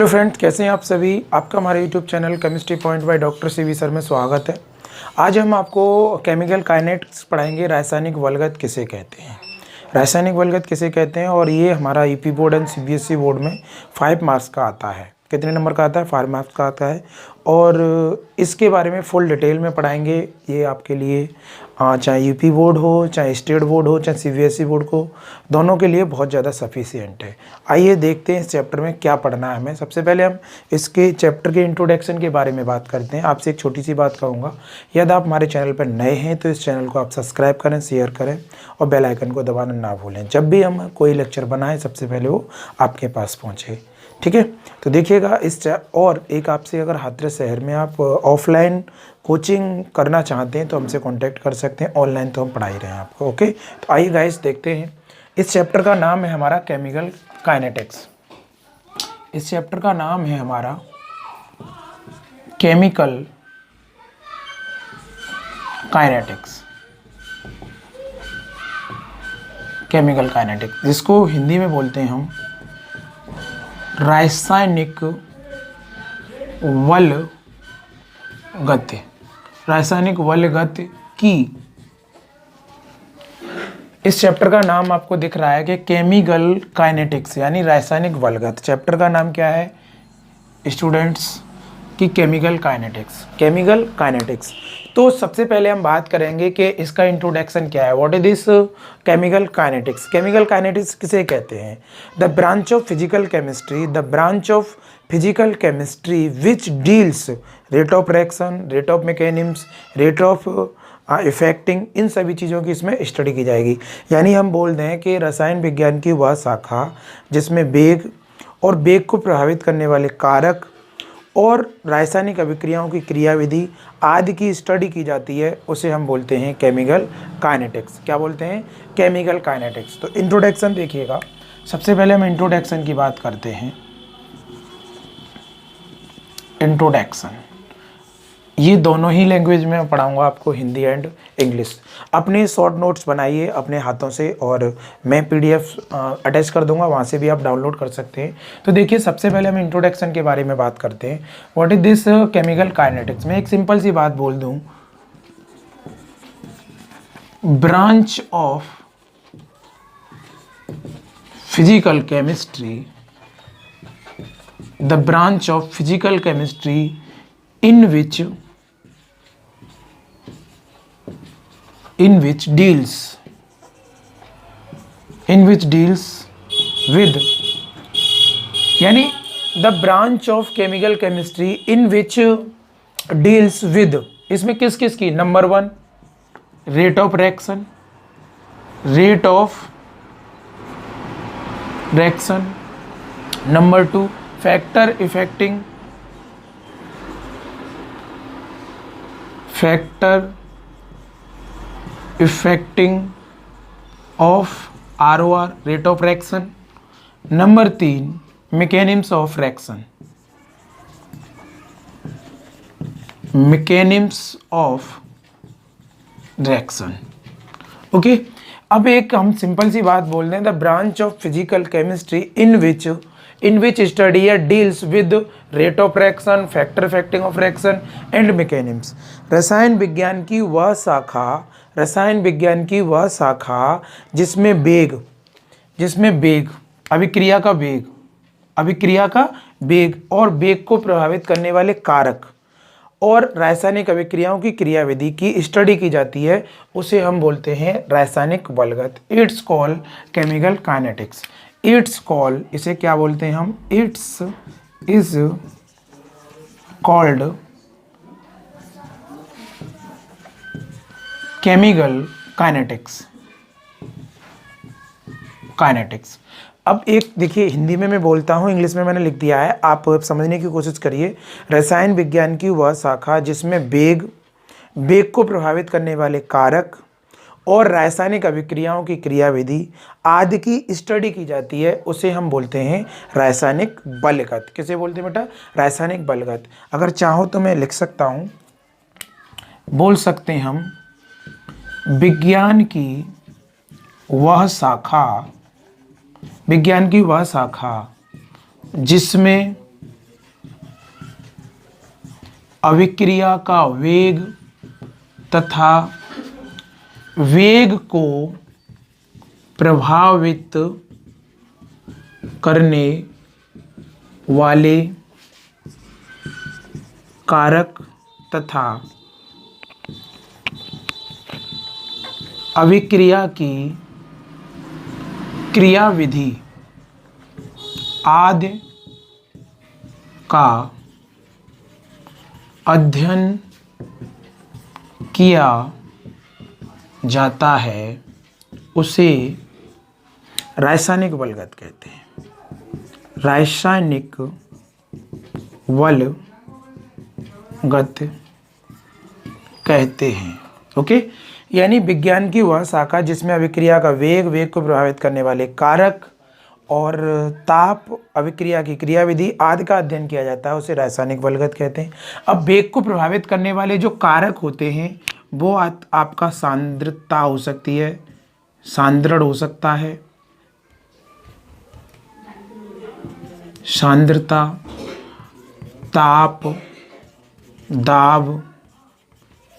Hello friends, कैसे हैं आप सभी। आपका हमारे YouTube channel chemistry point by doctor CV sir में स्वागत है। आज हम आपको केमिकल काइनेटिक्स पढ़ाएंगे। रासायनिक वलगत किसे कहते हैं, रासायनिक वलगत किसे कहते हैं। और ये हमारा UP board and CBSE board में 5 मार्क्स का आता है। कितने नंबर का आता है? 5 मार्क्स का आता है। और इसके बारे में फुल डिटेल में पढ़ाएंगे। ये आपके लिए चाहे यूपी बोर्ड हो, चाहे स्टेट बोर्ड हो, चाहे सीबीएसई बोर्ड को, दोनों के लिए बहुत ज़्यादा सफिशिएंट है। आइए देखते हैं इस चैप्टर में क्या पढ़ना है हमें। सबसे पहले हम इसके चैप्टर के इंट्रोडक्शन के बारे में बात करते हैं। आपसे एक छोटी सी बात कहूँगा, यदि आप हमारे चैनल पर नए हैं तो इस चैनल को आप सब्सक्राइब करें, शेयर करें और बेल आइकन को दबाना ना भूलें। जब भी हम कोई लेक्चर बनाएं सबसे पहले वो आपके पास पहुँचे, ठीक है। तो देखिएगा और एक आपसे, अगर हाथरस शहर में आप ऑफलाइन कोचिंग करना चाहते हैं तो हमसे कांटेक्ट कर सकते हैं। ऑनलाइन तो हम पढ़ा ही रहे हैं आपको, ओके। तो आइए गाइस देखते हैं। इस चैप्टर का नाम है हमारा केमिकल काइनेटिक्स। इस चैप्टर का नाम है हमारा केमिकल काइनेटिक्स। केमिकल काइनेटिक्स, जिसको हिंदी में बोलते हैं हम रासायनिक वलगत। रासायनिक वलगत की इस चैप्टर का नाम आपको दिख रहा है कि केमिकल काइनेटिक्स, यानी रासायनिक वलगत। चैप्टर का नाम क्या है स्टूडेंट्स की? Chemical kinetics. Chemical kinetics. तो सबसे पहले हम बात करेंगे कि इसका इंट्रोडक्शन क्या है। What is this chemical kinetics? Chemical kinetics किसे कहते हैं? The branch of physical chemistry, the branch of physical chemistry which deals rate of reaction, rate of mechanism, rate of affecting, इन सभी चीज़ों की इसमें स्टडी की जाएगी। यानी हम बोल दें कि रसायन विज्ञान की वह शाखा जिसमें वेग और वेग को प्रभावित करने वाले कारक और रासायनिक अभिक्रियाओं की क्रियाविधि आदि की स्टडी की जाती है, उसे हम बोलते हैं केमिकल काइनेटिक्स। क्या बोलते हैं? Chemical kinetics. तो इंट्रोडक्शन देखिएगा। सबसे पहले हम इंट्रोडक्शन की बात करते हैं। इंट्रोडक्शन ये दोनों ही लैंग्वेज में पढ़ाऊंगा आपको, हिंदी एंड इंग्लिश। अपने शॉर्ट नोट्स बनाइए अपने हाथों से और मैं पीडीएफ अटैच कर दूंगा, वहाँ से भी आप डाउनलोड कर सकते हैं। तो देखिए, सबसे पहले हम इंट्रोडक्शन के बारे में बात करते हैं। What is this chemical kinetics? मैं एक सिंपल सी बात बोल दूं, branch of physical chemistry, the branch of physical chemistry in which deals with, यानी the branch of chemical chemistry in which deals with, इसमें किस किस की? Number 1 rate of reaction, rate of reaction. Number 2 factor affecting, factor affecting of ROR, rate of reaction. Number 3 mechanisms of reaction, mechanisms of reaction, okay. अब एक हम simple सी बात बोल रहे हैं, the branch of physical chemistry in which study deals with rate of reaction, factor affecting of reaction and mechanisms. रसायन विज्ञान की वह शाखा, रसायन विज्ञान की वह शाखा जिसमें वेग, अभिक्रिया का वेग, अभिक्रिया का वेग और वेग को प्रभावित करने वाले कारक और रासायनिक अभिक्रियाओं की क्रियाविधि की स्टडी की जाती है, उसे हम बोलते हैं रासायनिक वलगत। It's call chemical kinetics. It's call, इसे क्या बोलते हैं हम? It's is called chemical kinetics. Kinetics. अब एक देखिए, हिंदी में मैं बोलता हूँ, इंग्लिश में मैंने लिख दिया है, आप समझने की कोशिश करिए। रसायन विज्ञान की वह शाखा जिसमें वेग को प्रभावित करने वाले कारक और रासायनिक अभिक्रियाओं की क्रियाविधि आदि की स्टडी की जाती है, उसे हम बोलते हैं रासायनिक बलगत। किसे बोलते हैं बेटा? रासायनिक बलगत। अगर चाहो तो मैं लिख सकता हूँ, बोल सकते हैं हम, विज्ञान की वह शाखा जिसमें अभिक्रिया का वेग तथा वेग को प्रभावित करने वाले कारक तथा अभिक्रिया की क्रियाविधि आदि का अध्ययन किया जाता है उसे रासायनिक बलगत कहते हैं। रासायनिक बलगत कहते हैं। ओके, यानी विज्ञान की वह शाखा जिसमें अभिक्रिया का वेग को प्रभावित करने वाले कारक और ताप, अभिक्रिया की क्रियाविधि आदि का अध्ययन किया जाता है उसे रासायनिक बलगत कहते हैं। अब वेग को प्रभावित करने वाले जो कारक होते हैं वो आपका सांद्रता हो सकती है, सांद्रण हो सकता है, सांद्रता, ताप, दाब,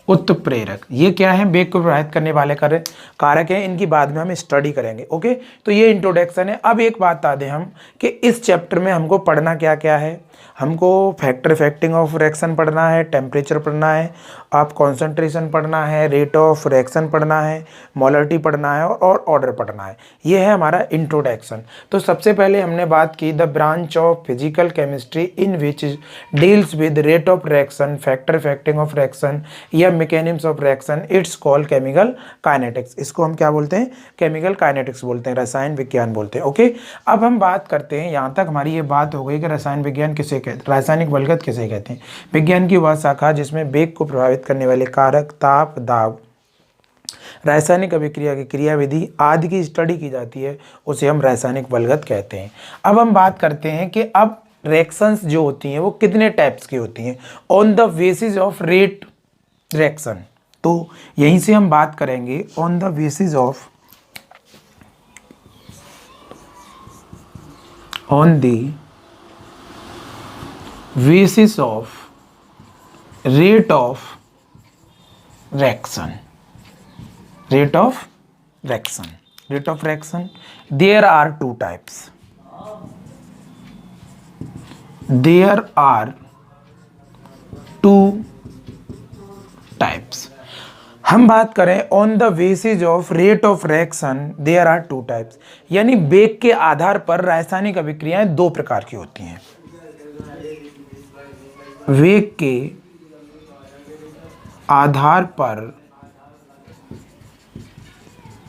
उत्प्रेरक, ये क्या है? वेग को प्रभावित करने वाले कारक हैं। इनकी बाद में हम स्टडी करेंगे। ओके, तो ये इंट्रोडक्शन है। अब एक बात बता दें हम कि इस चैप्टर में हमको पढ़ना क्या क्या है। हमको फैक्टर इफेक्टिंग ऑफ रिएक्शन पढ़ना है, टेम्परेचर पढ़ना है, आप कॉन्सेंट्रेशन पढ़ना है, रेट ऑफ रिएक्शन पढ़ना है, मोलरिटी पढ़ना है और ऑर्डर पढ़ना है। ये है हमारा इंट्रोडक्शन। तो सबसे पहले हमने बात की the branch of physical chemistry in which deals with rate of reaction, factor affecting of reaction या mechanism of reaction, it's called chemical kinetics. इसको हम क्या बोलते हैं? केमिकल काइनेटिक्स बोलते हैं, रसायन विज्ञान बोलते हैं। ओके, अब हम बात करते हैं, यहाँ तक हमारी ये बात हो गई कि रसायन विज्ञान किसे कहते हैं, रासायनिक बलगत किसे कहते हैं। विज्ञान की वह शाखा जिसमें वेग को प्रभावित करने वाले कारक, ताप, दाब, रासायनिक अभिक्रिया की क्रियाविधि आदि की स्टडी की जाती है उसे हम रासायनिक बलगत कहते हैं। अब हम बात करते हैं कि अब रिएक्शंस जो होती हैं वो कितने टाइप्स की होती हैं on the basis of rate reaction. तो यहीं से हम बात करेंगे on the basis of basis of rate of reaction. Rate of reaction. There are two types. हम बात करें on the basis of rate of reaction, there are two types, यानी वेग के आधार पर रासायनिक अभिक्रियाएं दो प्रकार की होती हैं। वेग के आधार पर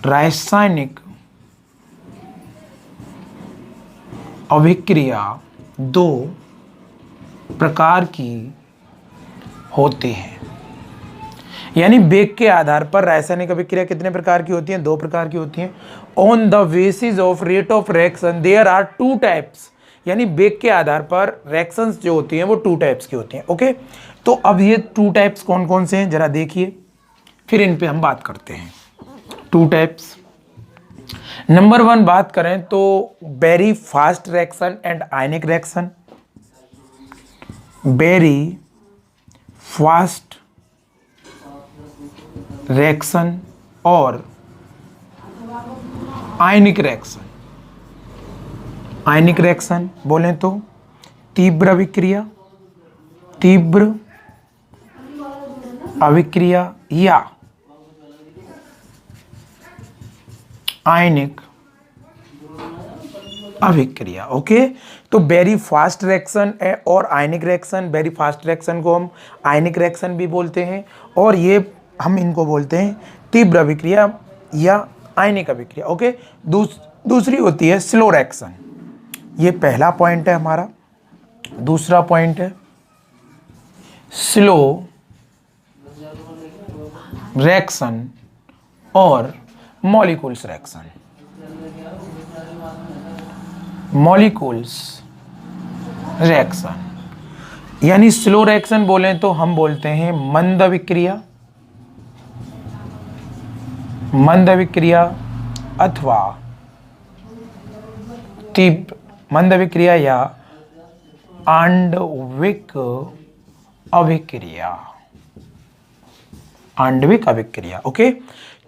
रासायनिक अभिक्रिया दो प्रकार की होती है। यानी वेग के आधार पर रासायनिक अभिक्रिया कितने प्रकार की होती हैं? दो प्रकार की होती हैं। On the basis of rate of reaction there are two types, यानी वेग के आधार पर रिएक्शंस जो होती हैं वो टू टाइप्स की होती हैं। ओके, तो अब ये टू टाइप्स कौन कौन से हैं जरा देखिए, फिर इन पे हम बात करते हैं। टू टाइप्स, नंबर 1 बात करें तो very fast reaction and ionic reaction. Very fast reaction और आयनिक रिएक्शन। आयनिक रिएक्शन बोलें तो तीव्र अभिक्रिया या आयनिक अभिक्रिया। ओके, तो वेरी फास्ट रिएक्शन और आयनिक रिएक्शन, वेरी फास्ट रिएक्शन को हम आयनिक रिएक्शन भी बोलते हैं और ये हम इनको बोलते हैं तीव्र अभिक्रिया या आयनिक अभिक्रिया। ओके, दूसरी होती है स्लो रिएक्शन। ये पहला पॉइंट है हमारा। दूसरा पॉइंट है स्लो रिएक्शन और मॉलिक्यूल्स रिएक्शन। मॉलिक्यूल्स रिएक्शन यानी स्लो रिएक्शन बोलें तो हम बोलते हैं मंद अभिक्रिया अथवा तीव्र मंद अभिक्रिया या आणविक अभिक्रिया, आणविक अभिक्रिया। ओके,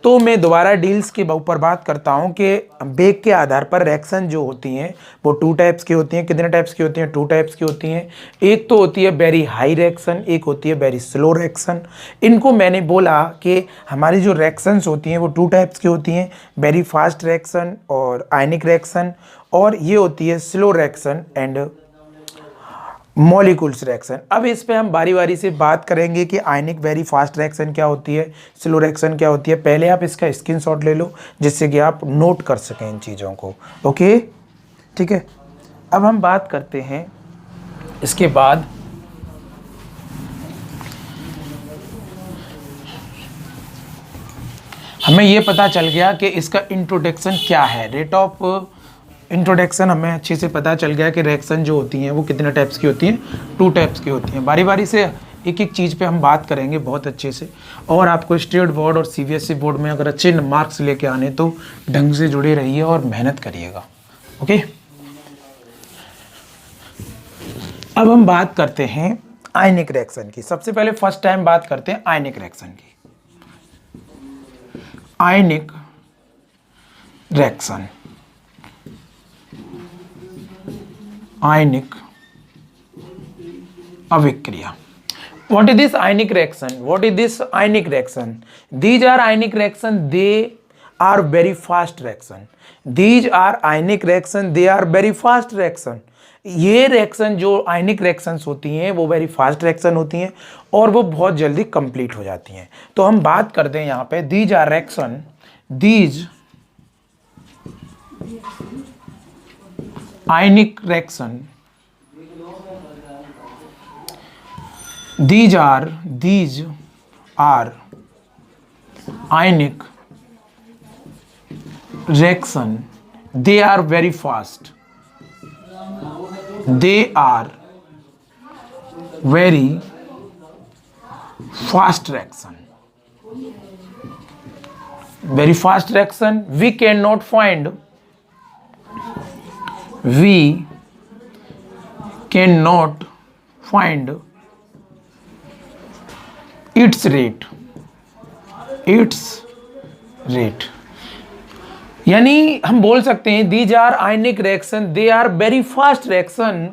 तो मैं दोबारा डील्स के ऊपर बात करता हूं कि वेग के आधार पर रिएक्शन जो होती हैं वो टू टाइप्स की होती हैं। कितने टाइप्स की होती हैं? टू टाइप्स की होती हैं। एक तो होती है वेरी हाई रिएक्शन, एक होती है वेरी स्लो रिएक्शन। इनको मैंने बोला कि हमारी जो रिएक्शंस होती हैं वो टू टाइप्स की होती हैं, वेरी फास्ट रिएक्शन और आयनिक रिएक्शन, और ये होती है slow reaction and molecules reaction. अब इस पे हम बारी बारी से बात करेंगे कि आयनिक वेरी फास्ट रिएक्शन क्या होती है, स्लो रिएक्शन क्या होती है। पहले आप इसका स्क्रीनशॉट ले लो जिससे कि आप नोट कर सकें इन चीज़ों को। ओके, ठीक है। अब हम बात करते हैं इसके बाद हमें ये पता चल गया कि इसका इंट्रोडक्शन क्या है, रेट ऑफ इंट्रोडक्शन हमें अच्छे से पता चल गया कि रिएक्शन जो होती हैं वो कितने टाइप्स की होती हैं, टू टाइप्स की होती हैं। बारी बारी से एक एक चीज़ पे हम बात करेंगे बहुत अच्छे से। और आपको स्टेट बोर्ड और सीबीएसई बोर्ड में अगर अच्छे मार्क्स लेके आने तो ढंग से जुड़े रहिए और मेहनत करिएगा। ओके, अब हम बात करते हैं आयनिक रिएक्शन की। सबसे पहले फर्स्ट टाइम बात करते हैं आयनिक रिएक्शन की। आयनिक रिएक्शन, आयनिक अभिक्रिया। What is this ionic reaction? What is this ionic reaction? These are ionic reaction. They are very fast reaction. These are ionic reaction. They are very fast reaction. ये reaction जो आयनिक reactions होती हैं वो very fast reaction होती हैं और वो बहुत जल्दी कंप्लीट हो जाती हैं। तो हम बात करते हैं यहाँ पे these are reaction, these ionic reaction, these are ionic reaction, they are very fast, they are very fast reaction, very fast reaction. We cannot find its rate, यानी हम बोल सकते हैं these are ionic reaction, they are very fast reaction,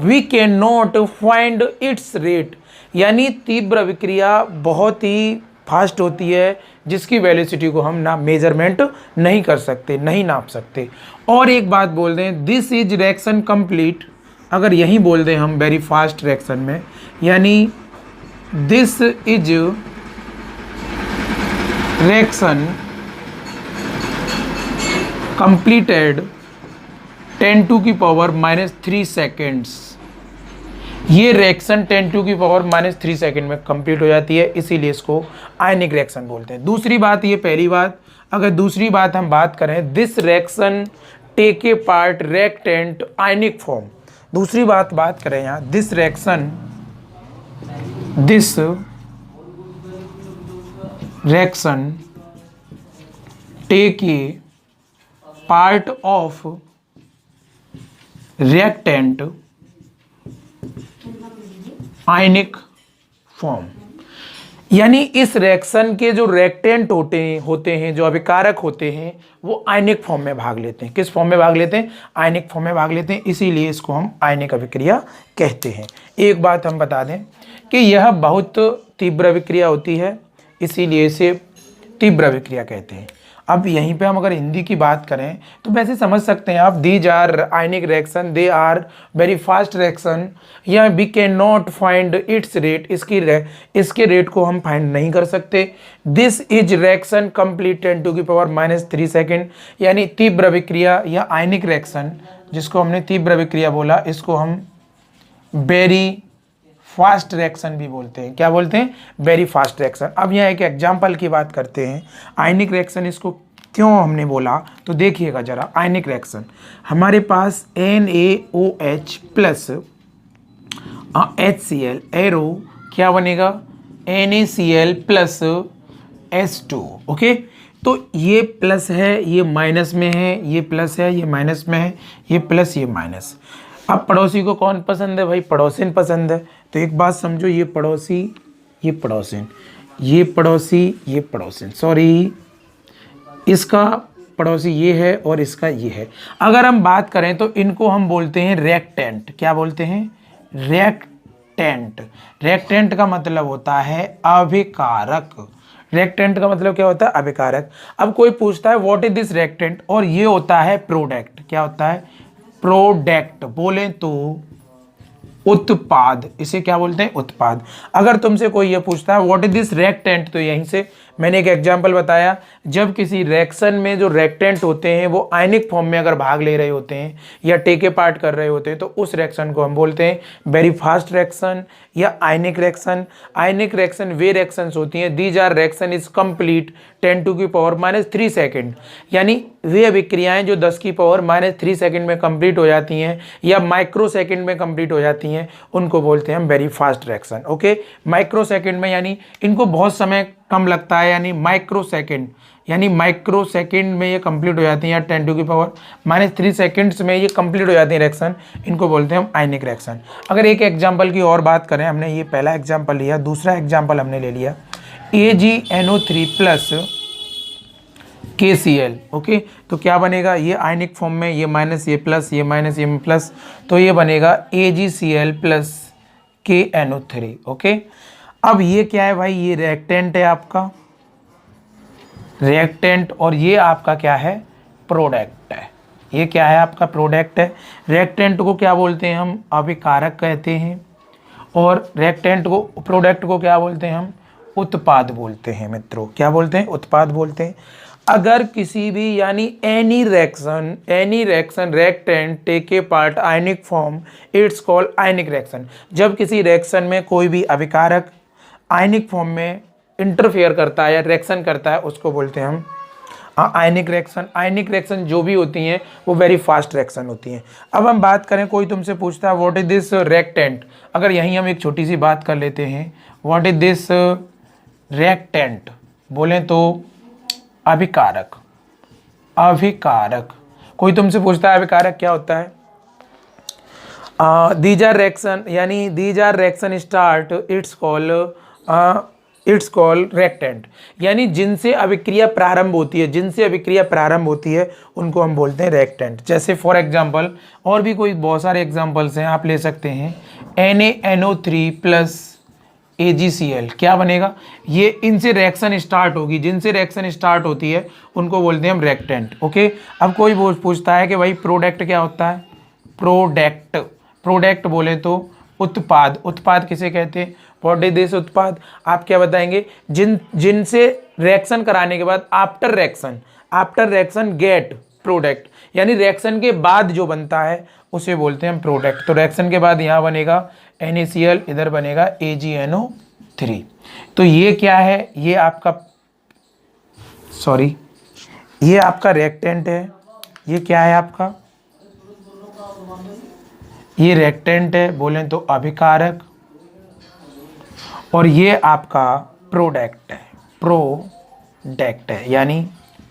we can not find its rate, यानी तीव्र विक्रिया बहुत ही fast होती है जिसकी वेलोसिटी को हम ना मेजरमेंट नहीं कर सकते, नहीं नाप सकते। और एक बात बोल दें, दिस इज रिएक्शन कंप्लीट, अगर यहीं बोल दें हम वेरी फास्ट रिएक्शन में, यानी this is reaction completed 10⁻³ seconds. ये रिएक्शन 10⁻³ सेकेंड में कंप्लीट हो जाती है, इसीलिए इसको आयनिक रिएक्शन बोलते हैं। दूसरी बात, ये पहली बात। अगर दूसरी बात हम बात करें, this reaction take a part reactant ionic form. दूसरी बात करें यहाँ, this reaction take a part of reactant ionic form, यानी इस रिएक्शन के जो रिएक्टेंट होते हैं, जो अभिकारक होते हैं, वो आयनिक फॉर्म में भाग लेते हैं। किस फॉर्म में भाग लेते हैं? आयनिक फॉर्म में भाग लेते हैं, इसीलिए इसको हम आयनिक अभिक्रिया कहते हैं। एक बात हम बता दें कि यह बहुत तीव्र अभिक्रिया होती है, इसीलिए इसे तीव्र अभिक्रिया कहते हैं। अब यहीं पे हम अगर हिंदी की बात करें तो वैसे समझ सकते हैं आप, these are ionic reaction, they are very fast reaction, या we can not find its rate, इसके रेट को हम फाइंड नहीं कर सकते। This is reaction complete 10⁻³ second, यानी तीव्र अभिक्रिया या आयनिक रिएक्शन जिसको हमने तीव्र अभिक्रिया बोला, इसको हम वेरी फास्ट रिएक्शन भी बोलते हैं। क्या बोलते हैं? Very fast reaction. अब यहाँ एक एग्जांपल की बात करते हैं, आयनिक रिएक्शन इसको क्यों हमने बोला, तो देखिएगा जरा। आयनिक रिएक्शन हमारे पास NaOH प्लस HCl, एरो क्या बनेगा? NaCl plus H2। ओके, तो ये प्लस है, ये माइनस में है, ये प्लस है, ये माइनस में है, ये प्लस, ये माइनस। अब पड़ोसी को कौन पसंद है भाई? पड़ोसिन पसंद है, तो एक बात समझो, ये पड़ोसी, ये पड़ोसिन, ये पड़ोसी, ये पड़ोसिन, सॉरी इसका पड़ोसी ये है और इसका ये है। अगर हम बात करें तो इनको हम बोलते हैं रेक्टेंट। क्या बोलते हैं? रेक्टेंट। रेक्टेंट का मतलब होता है अभिकारक। रेक्टेंट का मतलब क्या होता है? अभिकारक। अब कोई पूछता है व्हाट इज दिस रेक्टेंट, और ये होता है प्रोडक्ट। क्या होता है? प्रोडक्ट। बोले तो उत्पाद। इसे क्या बोलते हैं? उत्पाद। अगर तुमसे कोई ये पूछता है व्हाट इज दिस रेक्टेंट, तो यहीं से मैंने एक एग्जांपल बताया, जब किसी रिएक्शन में जो रेक्टेंट होते हैं वो आयनिक फॉर्म में अगर भाग ले रहे होते हैं या टेके पार्ट कर रहे होते हैं तो उस रिएक्शन को हम बोलते हैं वेरी फास्ट रिएक्शन या आयनिक रिएक्शन। आयनिक रिएक्शन वे रिएक्शंस होती हैं these are reaction is complete 10⁻³ second, यानी वे अभिक्रियाएं जो 10⁻³ सेकेंड में कंप्लीट हो जाती हैं या माइक्रो सेकेंड में कंप्लीट हो जाती हैं, उनको बोलते हैं हम very fast reaction. Okay, micro second में यानी इनको बहुत समय कम लगता है, यानी माइक्रो सेकेंड, यानी माइक्रो सेकेंड में ये कंप्लीट हो जाती हैं या 10⁻³ सेकेंड्स में ये कंप्लीट हो जाती है रिएक्शन, इनको बोलते हैं हम आयनिक रिएक्शन। अगर एक एग्जांपल की और बात करें, हमने ये पहला एग्जांपल लिया, दूसरा एग्जांपल हमने ले लिया AgNO3 प्लस KCl। ओके, तो क्या बनेगा? ये आयनिक फॉर्म में, ये माइनस, ये प्लस, ये माइनस, ये प्लस, तो ये बनेगा AgCl प्लस KNO3। ओके, अब ये क्या है भाई? ये रिएक्टेंट है आपका, रिएक्टेंट, और ये आपका क्या है? प्रोडक्ट है। ये क्या है? आपका प्रोडक्ट है। रिएक्टेंट को क्या बोलते हैं हम? अभिकारक कहते हैं, और रिएक्टेंट को, प्रोडक्ट को क्या बोलते हैं हम? उत्पाद बोलते हैं मित्रों। क्या बोलते हैं? उत्पाद बोलते हैं। अगर किसी भी, यानी any reaction reactant take a part ionic form, it's called ionic reaction. जब किसी रिएक्शन में कोई भी अभिकारक आयनिक फॉर्म में इंटरफेयर करता है या रिएक्शन करता है, उसको बोलते हैं हम आयनिक रिएक्शन। आयनिक रिएक्शन जो भी होती हैं वो वेरी फास्ट रिएक्शन होती हैं। अब हम बात करें, कोई तुमसे पूछता है व्हाट इज दिस रिएक्टेंट, अगर यहीं हम एक छोटी सी बात कर लेते हैं, व्हाट इज दिस रिएक्टेंट, बोलें तो अभिकारक। अभिकारक। कोई तुमसे पूछता है अभिकारक क्या होता है? दीज आर रिएक्शन, यानी these are reaction start, it's called reactant, यानी जिनसे अभिक्रिया प्रारंभ होती है, जिनसे अभिक्रिया प्रारंभ होती है उनको हम बोलते हैं रिएक्टेंट। जैसे फॉर एग्जांपल, और भी कोई बहुत सारे एग्जांपल्स हैं, आप ले सकते हैं NaNO3 प्लस AgCl। क्या बनेगा? ये इनसे रिएक्शन स्टार्ट होगी, जिनसे रिएक्शन स्टार्ट होती है उनको बोलते हैं हम रिएक्टेंट। ओके, अब कोई पूछता है कि भाई प्रोडक्ट क्या होता है? प्रोडक्ट। प्रोडक्ट बोले तो उत्पाद। उत्पाद किसे कहते हैं? व्हाट इज दिस उत्पाद? आप क्या बताएंगे? जिनसे रिएक्शन कराने के बाद आफ्टर रिएक्शन गेट प्रोडक्ट, यानी रिएक्शन के बाद जो बनता है उसे बोलते हैं हम प्रोडक्ट। तो रिएक्शन के बाद यहाँ बनेगा NaCl, इधर बनेगा AgNO3। तो ये क्या है? ये आपका, सॉरी, ये आपका रिएक्टेंट है। ये क्या है आपका? ये रिएक्टेंट है, बोलें तो अभिकारक, और ये आपका प्रोडक्ट है। प्रोडक्ट है यानी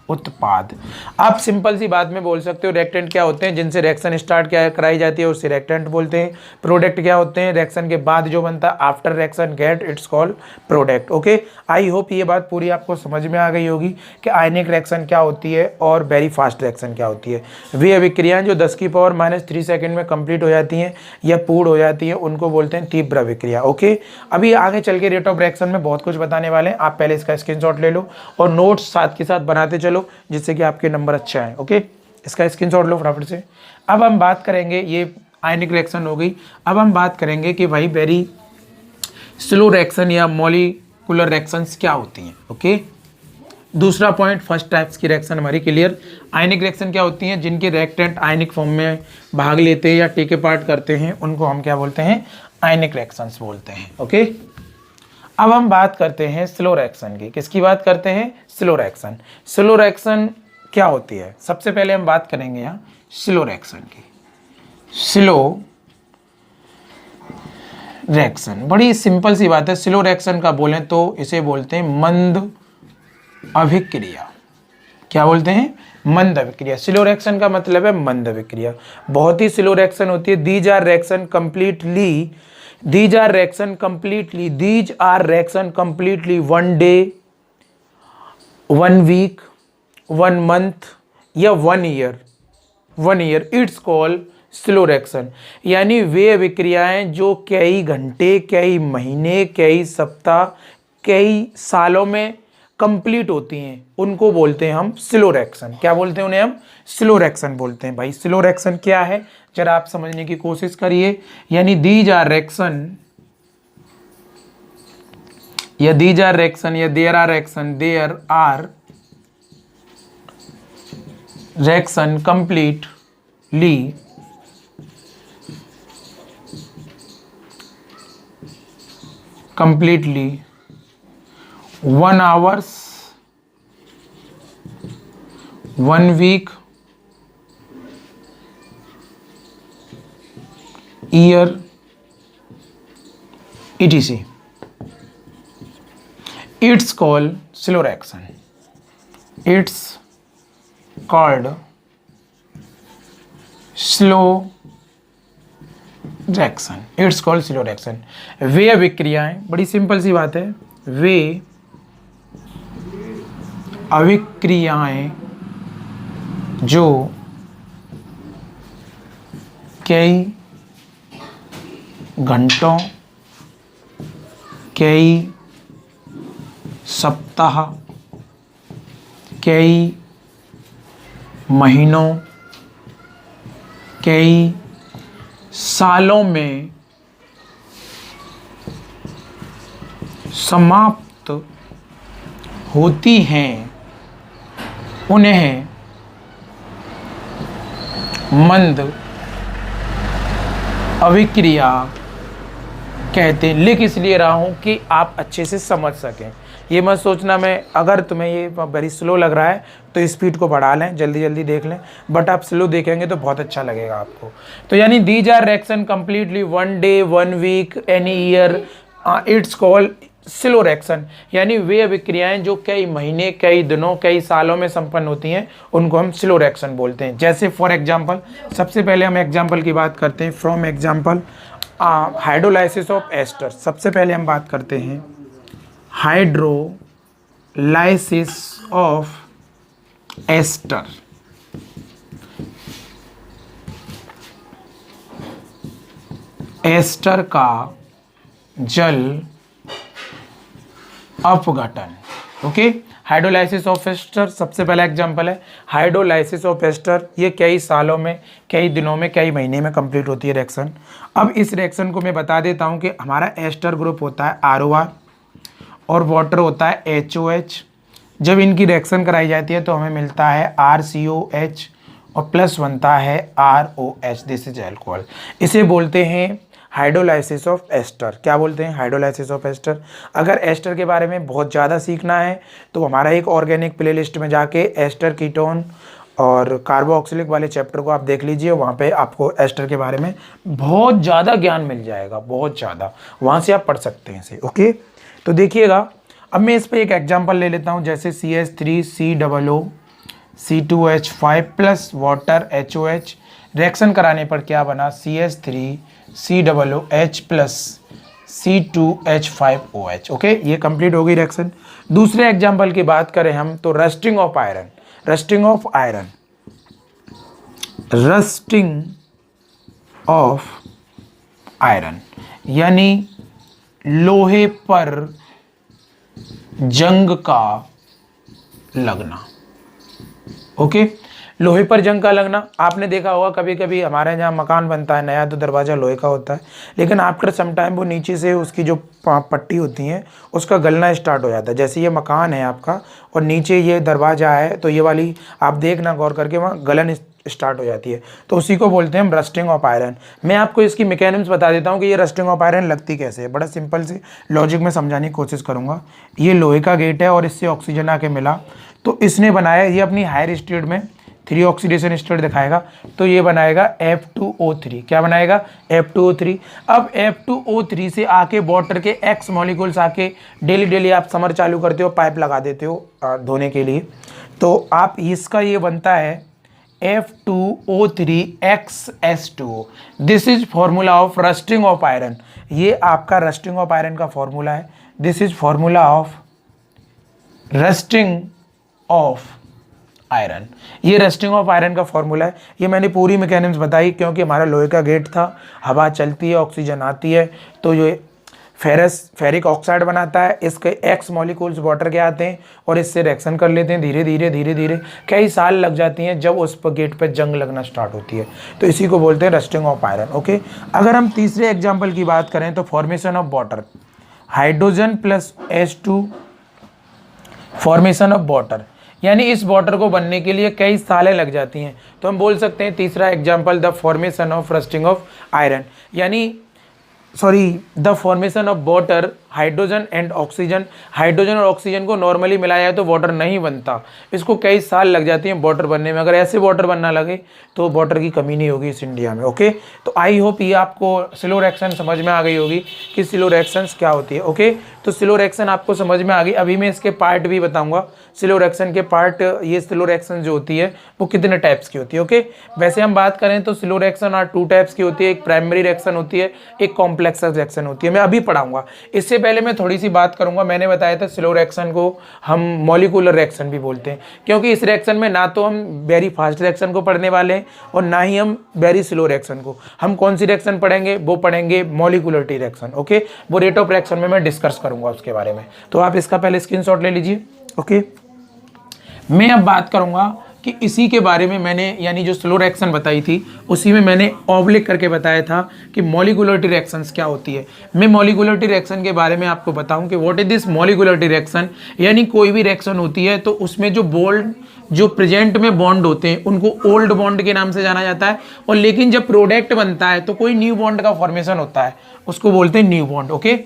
उत्पाद। आप सिंपल सी बात में बोल सकते हो रिएक्टेंट क्या होते हैं? जिनसे रिएक्शन स्टार्ट क्या कराई जाती है उससे रिएक्टेंट बोलते हैं। प्रोडक्ट क्या होते हैं? रिएक्शन के बाद जो बनता है, after reaction get, it's called product. Okay, I hope ये बात पूरी आपको समझ में आ गई होगी कि आयनिक रिएक्शन क्या होती है और वेरी फास्ट रिएक्शन क्या होती है। वे अभिक्रियाएं जो 10⁻³ सेकेंड में कंप्लीट हो जाती हैं या पूर्ण हो जाती हैं उनको बोलते हैं तीव्र अभिक्रिया। ओके, अभी आगे चल के रेट ऑफ रिएक्शन में बहुत कुछ बताने वाले हैं, आप पहले इसका स्क्रीनशॉट ले लो और नोट्स साथ के साथ बनाते चलो जिससे कि आपके नंबर अच्छा है। ओके, इसका स्क्रीनशॉट लो फटाफट से। अब हम बात करेंगे, ये आयनिक रिएक्शन हो गई। अब हम बात करेंगे कि भाई वेरी स्लो रिएक्शन या मॉलिक्यूलर रिएक्शंस क्या होती हैं। ओके, दूसरा पॉइंट, फर्स्ट टाइप्स की रिएक्शन हमारी क्लियर। आयनिक रिएक्शन क्या होती हैं? जिनके रिएक्टेंट आयनिक फॉर्म में भाग लेते हैं या टेक ए पार्ट करते हैं उनको हम क्या बोलते हैं? आयनिक रिएक्शंस बोलते हैं। ओके, अब हम बात करते हैं स्लो रिएक्शन की। किसकी बात करते हैं? Slow reaction. स्लो रिएक्शन क्या होती है? सबसे पहले हम बात करेंगे यहाँ स्लो रिएक्शन की। स्लो रिएक्शन बड़ी सिंपल सी बात है। स्लो रिएक्शन का बोलें तो इसे बोलते हैं मंद अभिक्रिया। क्या बोलते हैं? मंद अभिक्रिया। स्लो रिएक्शन का मतलब है मंद अभिक्रिया। बहुत ही स्लो रिएक्शन होती है। These are reaction completely These are reaction completely 1 day, 1 week, 1 month या 1 year. It's called slow reaction. यानी वे अभिक्रियाएं जो कई घंटे, कई महीने, कई सप्ताह, कई सालों में कंप्लीट होती हैं, उनको बोलते हैं हम स्लो रिएक्शन। क्या बोलते हैं उन्हें? हम स्लो रिएक्शन बोलते हैं। भाई स्लो रिएक्शन क्या है, जरा आप समझने की कोशिश करिए। यानी दीज आर रिएक्शन या there are reaction completely 1 hours, 1 week, year, etc. It's called slow reaction. It's called slow reaction. वे अभिक्रियाएं, बड़ी सिंपल सी बात है, वे अभिक्रियाएं जो कई घंटों, कई सप्ताह, कई महीनों, कई सालों में समाप्त होती हैं, उन्हें मंद अभिक्रिया कहते हैं। लिख इसलिए रहा हूं कि आप अच्छे से समझ सकें। ये मत सोचना मैं, अगर तुम्हें ये वेरी स्लो लग रहा है तो स्पीड को बढ़ा लें, जल्दी जल्दी देख लें, बट आप स्लो देखेंगे तो बहुत अच्छा लगेगा आपको। तो यानी these are reaction completely 1 day, 1 week, any year, it's called slow reaction. यानी वे अभिक्रियाएं जो कई महीने, कई दिनों, कई सालों में संपन्न होती हैं, उनको हम स्लो रिएक्शन बोलते हैं। जैसे फॉर एग्जाम्पल, सबसे पहले हम एग्जाम्पल की बात करते हैं। From example hydrolysis of ester. सबसे पहले हम बात करते हैं हाइड्रोलाइसिस ऑफ एस्टर। एस्टर का जल अपघटन। ओके, हाइड्रोलाइसिस ऑफ एस्टर सबसे पहला एग्जांपल है। हाइड्रोलाइसिस ऑफ एस्टर ये कई सालों में, कई दिनों में, कई महीने में कंप्लीट होती है रिएक्शन। अब इस रिएक्शन को मैं बता देता हूं कि हमारा एस्टर ग्रुप होता है ROR और वाटर होता है HOH। जब इनकी रिएक्शन कराई जाती है तो हमें मिलता है RCOH और प्लस बनता है ROH। This is alcohol. इसे बोलते हैं हाइड्रोलाइसिस ऑफ एस्टर। क्या बोलते हैं? Hydrolysis of ester. अगर एस्टर के बारे में बहुत ज़्यादा सीखना है तो हमारा एक ऑर्गेनिक प्लेलिस्ट में जाके एस्टर कीटोन और कार्बोक्सिलिक वाले चैप्टर को आप देख लीजिए। वहाँ पे आपको एस्टर के बारे में बहुत ज़्यादा ज्ञान मिल जाएगा, बहुत ज़्यादा। वहाँ से आप पढ़ सकते हैं इसे। ओके, तो देखिएगा, अब मैं इस पर एक एग्जाम्पल ले लेता हूँ। जैसे CH3COO C2H5 plus water HOH। Reaction कराने पर क्या बना? CH3COOH plus C2H5OH। ओके, ये कंप्लीट हो गई रिएक्शन। दूसरे एग्जाम्पल की बात करें हम तो rusting of iron. Rusting of iron, rusting of iron यानी लोहे पर जंग का लगना। ओके, लोहे पर जंग का लगना आपने देखा होगा कभी कभी। हमारे जहाँ मकान बनता है नया तो दरवाज़ा लोहे का होता है, लेकिन आफ्टर सम टाइम वो नीचे से उसकी जो पट्टी होती है उसका गलना स्टार्ट हो जाता है। जैसे ये मकान है आपका और नीचे ये दरवाज़ा है तो ये वाली आप देखना गौर करके, वहाँ गलन स्टार्ट हो जाती है, तो उसी को बोलते हैं हम रस्टिंग ऑफ आयरन। मैं आपको इसकी मैकेनिज्म बता देता हूँ कि ये रस्टिंग ऑफ आयरन लगती कैसे है। बड़ा सिंपल से लॉजिक में समझाने की कोशिश करूँगा। ये लोहे का गेट है और इससे ऑक्सीजन आके मिला तो इसने बनाया, ये अपनी हायर स्टेट में 3 ऑक्सीडेशन स्टेट दिखाएगा तो ये बनाएगा F2O3। क्या बनाएगा? F2O3। अब F2O3 से आके वाटर के X मॉलिक्यूल्स आके डेली आप समर चालू करते हो, पाइप लगा देते हो धोने के लिए, तो आप इसका ये बनता है F2O3XS2। This is formula of rusting of iron. ये आपका रस्टिंग ऑफ आयरन का फॉर्मूला है। This is formula of rusting of iron. ये रस्टिंग ऑफ आयरन का फॉर्मूला है। ये मैंने पूरी मैकेनिज्म बताई क्योंकि हमारा लोहे का गेट था, हवा चलती है, ऑक्सीजन आती है, तो ये फेरिक ऑक्साइड बनाता है। इसके एक्स मॉलिक्यूल्स वाटर के आते हैं और इससे रिएक्शन कर लेते हैं। धीरे धीरे कई साल लग जाती हैं जब उस पर गेट पर जंग लगना स्टार्ट होती है, तो इसी को बोलते हैं रस्टिंग ऑफ आयरन। ओके, अगर हम तीसरे एग्जाम्पल की बात करें तो formation of water, hydrogen plus H2 formation of water, यानी इस वाटर को बनने के लिए कई सालें लग जाती हैं, तो हम बोल सकते हैं तीसरा example the formation of rusting of iron, यानी the formation of water, hydrogen and oxygen. Hydrogen और ऑक्सीजन को नॉर्मली मिलाया जाए तो वाटर नहीं बनता, इसको कई साल लग जाती हैं वाटर बनने में। अगर ऐसे वाटर बनना लगे तो वाटर की कमी नहीं होगी इस इंडिया में। ओके, तो आई होप ये आपको स्लो रिएक्शन समझ में आ गई होगी कि स्लो रिएक्शंस क्या होती है। ओके, तो स्लो रिएक्शन आपको समझ में आ गई। अभी मैं इसके पार्ट भी बताऊंगा, स्लो रिएक्शन के पार्ट। ये स्लो रिएक्शन जो होती है वो कितने टाइप्स की होती है। ओके, वैसे हम बात करें तो स्लो रिएक्शन आर 2 टाइप्स की होती है। एक प्राइमरी रिएक्शन होती है, एक कॉम्प्लेक्स रिएक्शन होती है। मैं अभी पढ़ाऊंगा। इससे पहले मैं थोड़ी सी बात करूंगा। मैंने बताया था स्लो रिएक्शन को हम मॉलिक्यूलर रिएक्शन भी बोलते हैं, क्योंकि इस रिएक्शन में ना तो हम वेरी फास्ट रिएक्शन को पढ़ने वाले हैं और ना ही हम वेरी स्लो रिएक्शन को। हम कौन सी रिएक्शन पढ़ेंगे? वो पढ़ेंगे मॉलिक्यूलरिटी रिएक्शन। ओके, वो रेट ऑफ रिएक्शन में मैं डिस्कस करूंगा उसके बारे में, तो आप इसका पहले स्क्रीनशॉट ले लीजिए। ओके, मैं अब बात करूंगा कि इसी के बारे में मैंने, यानी जो स्लो रिएक्शन बताई थी उसी में मैंने ऑब्लिक करके बताया था कि मॉलिक्यूलरिटी रिएक्शंस क्या होती है। मैं मॉलिक्यूलरिटी रिएक्शन के बारे में आपको बताऊं कि what is this molecularity reaction. यानी कोई भी रिएक्शन होती है तो उसमें जो प्रेजेंट में बॉन्ड होते हैं उनको ओल्ड बॉन्ड के नाम से जाना जाता है, और लेकिन जब प्रोडक्ट बनता है तो कोई न्यू बॉन्ड का फॉर्मेशन होता है, उसको बोलते हैं न्यू बॉन्ड। ओके,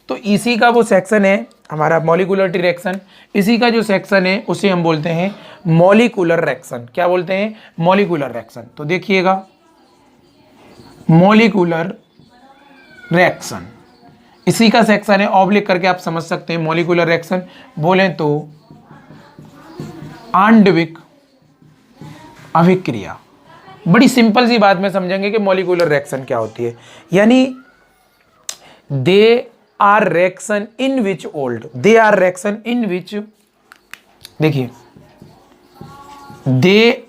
तो इसी का वो सेक्शन है हमारा मॉलिक्यूलरिटी रिएक्शन। इसी का जो सेक्शन है उसे हम बोलते हैं मॉलिक्यूलर रिएक्शन। क्या बोलते हैं? Molecular reaction. तो देखिएगा, मॉलिक्यूलर रिएक्शन इसी का सेक्शन है। ऑब्लिक करके आप समझ सकते हैं। मॉलिक्यूलर रिएक्शन बोलें तो आणविक अभिक्रिया। बड़ी सिंपल सी बात में समझेंगे कि मॉलिक्यूलर रिएक्शन क्या होती है। यानी दे आर रिएक्शन इन विच देखिए, they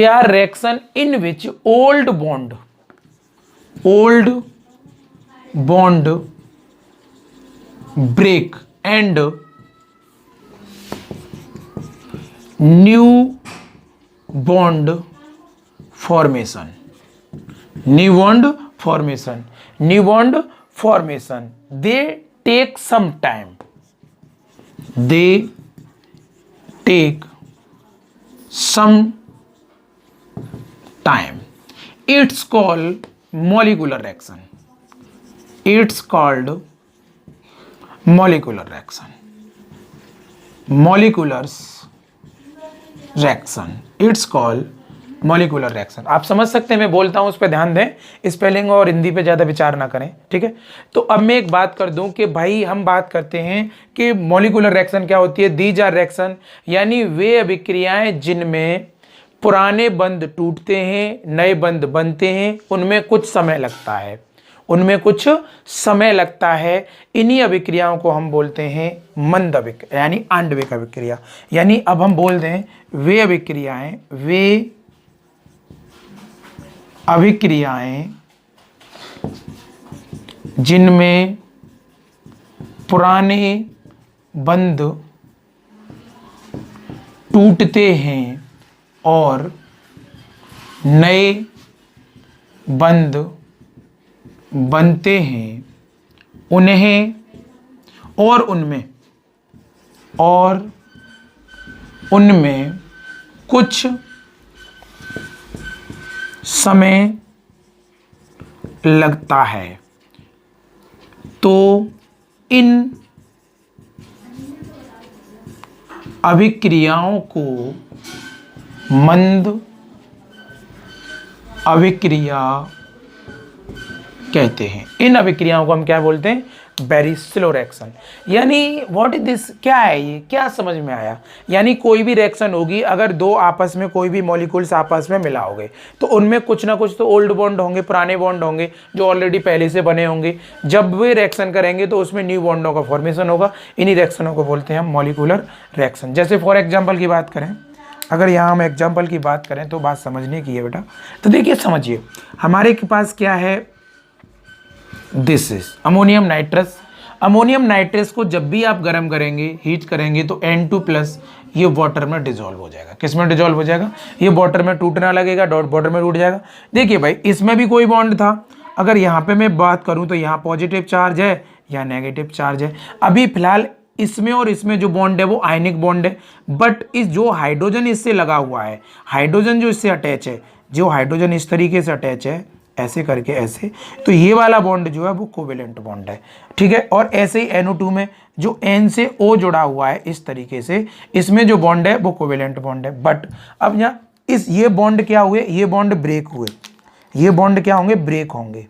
are reaction in which old bond break and new bond formation. They take some time. It's called molecular reaction. Molecular reaction. आप समझ सकते हैं, मैं बोलता हूं उस पर ध्यान दें, स्पेलिंग और हिंदी पे ज़्यादा विचार ना करें, ठीक है। तो अब मैं एक बात कर दूं कि भाई हम बात करते हैं कि मॉलिक्यूलर रिएक्शन क्या होती है। दीज आर रिएक्शन, यानी वे अभिक्रियाएं जिनमें पुराने बंध टूटते हैं, नए बंध बनते हैं, उनमें कुछ समय लगता है। इन्हीं अभिक्रियाओं को हम बोलते हैं मंद अभिक्रिया, यानी आणविक अभिक्रिया। यानी अब हम बोल दें वे अभिक्रियाएं जिनमें पुराने बंध टूटते हैं और नए बंध बनते हैं, उनमें कुछ समय लगता है। तो इन अभिक्रियाओं को मंद अभिक्रिया कहते हैं। इन अभिक्रियाओं को हम क्या बोलते हैं? Very slow reaction. यानी व्हाट इज दिस, क्या है ये, क्या समझ में आया? यानी कोई भी रिएक्शन होगी, अगर दो आपस में कोई भी मॉलिक्यूल्स आपस में मिलाओगे तो उनमें कुछ ना कुछ तो ओल्ड बॉन्ड होंगे, पुराने बॉन्ड होंगे जो ऑलरेडी पहले से बने होंगे। जब वे रिएक्शन करेंगे तो उसमें न्यू बॉन्डों का फॉर्मेशन होगा। इन्हीं रिएक्शनों को बोलते हैं हम मॉलिक्यूलर रिएक्शन। जैसे फॉर एग्जाम्पल की बात करें, अगर यहाँ हम एग्जाम्पल की बात करें तो बात समझने की है बेटा। तो देखिए समझिए, हमारे के पास क्या है, this is ammonium nitrous. Ammonium nitrous को जब भी आप गर्म करेंगे, हीट करेंगे तो N2+ ये वाटर में डिजोल्व हो जाएगा। किस में डिजोल्व हो जाएगा? ये वाटर में टूटना लगेगा, वाटर में टूट जाएगा। देखिए भाई, इसमें भी कोई बॉन्ड था, अगर यहाँ पे मैं बात करूँ तो यहाँ पॉजिटिव चार्ज है या नेगेटिव चार्ज है। अभी फिलहाल इसमें और इसमें जो बॉन्ड है वो आयनिक बॉन्ड है, बट इस जो हाइड्रोजन इससे लगा हुआ है, हाइड्रोजन जो इससे अटैच है, जो हाइड्रोजन इस तरीके से अटैच है, ऐसे करके ऐसे, तो ये वाला बॉन्ड जो है वो कोवेलेंट बॉन्ड है, ठीक है। और ऐसे ही NO2 में जो N से O जुड़ा हुआ है इस तरीके से, इसमें जो बॉन्ड है वो कोवेलेंट बॉन्ड है। बट अब यहाँ ये बॉन्ड क्या हुए, ये बॉन्ड ब्रेक हुए, ये बॉन्ड क्या होंगे, ब्रेक होंगे,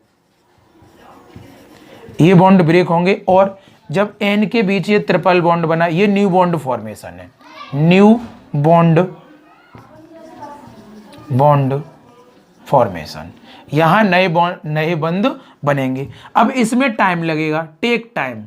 ये बॉन्ड ब्रेक होंगे। और जब N के बीच ये ट्रिपल बॉन्ड बना, ये न्यू बॉन्ड फॉर्मेशन है, न्यू बॉन्ड फॉर्मेशन। यहां नए बंध बनेंगे। अब इसमें टाइम लगेगा, टेक टाइम,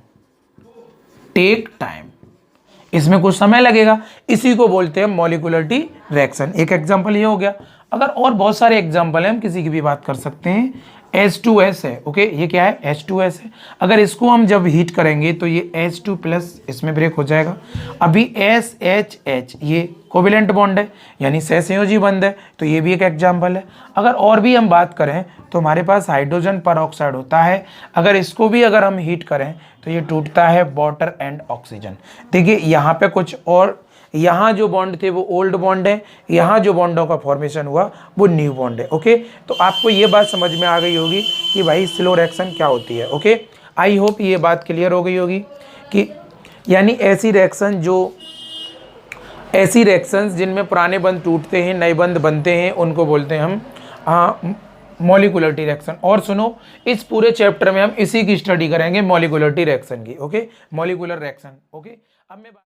इसमें कुछ समय लगेगा, इसी को बोलते हैं मॉलिक्युलरिटी रिएक्शन। एक एग्जांपल ये हो गया। अगर और बहुत सारे एग्जांपल हैं, हम किसी की भी बात कर सकते हैं। H2S है, ओके, ये क्या है, H2S है। अगर इसको हम जब हीट करेंगे तो ये H2+ इसमें ब्रेक हो जाएगा। अभी SHH ये कोवेलेंट बॉन्ड है, यानी सहसंयोजी बंध है, तो ये भी एक एग्जाम्पल है। अगर और भी हम बात करें तो हमारे पास हाइड्रोजन परऑक्साइड होता है, अगर इसको भी अगर हम हीट करें तो ये टूटता है वाटर एंड ऑक्सीजन। देखिए यहाँ पे कुछ और, यहाँ जो बॉन्ड थे वो ओल्ड बॉन्ड है, यहाँ जो बॉन्डों का फॉर्मेशन हुआ वो न्यू बॉन्ड है, ओके। तो आपको ये बात समझ में आ गई होगी कि भाई स्लो रिएक्शन क्या होती है, ओके। आई होप ये बात क्लियर हो गई होगी कि यानी ऐसी रिएक्शंस जिनमें पुराने बंध टूटते हैं, नए बंध बनते हैं, उनको बोलते हैं हम मॉलिक्युलरिटी रिएक्शन। और सुनो, इस पूरे चैप्टर में हम इसी की स्टडी करेंगे, मॉलिक्युलरिटी रिएक्शन की, ओके, मॉलिक्युलर रिएक्शन, ओके। अब मैं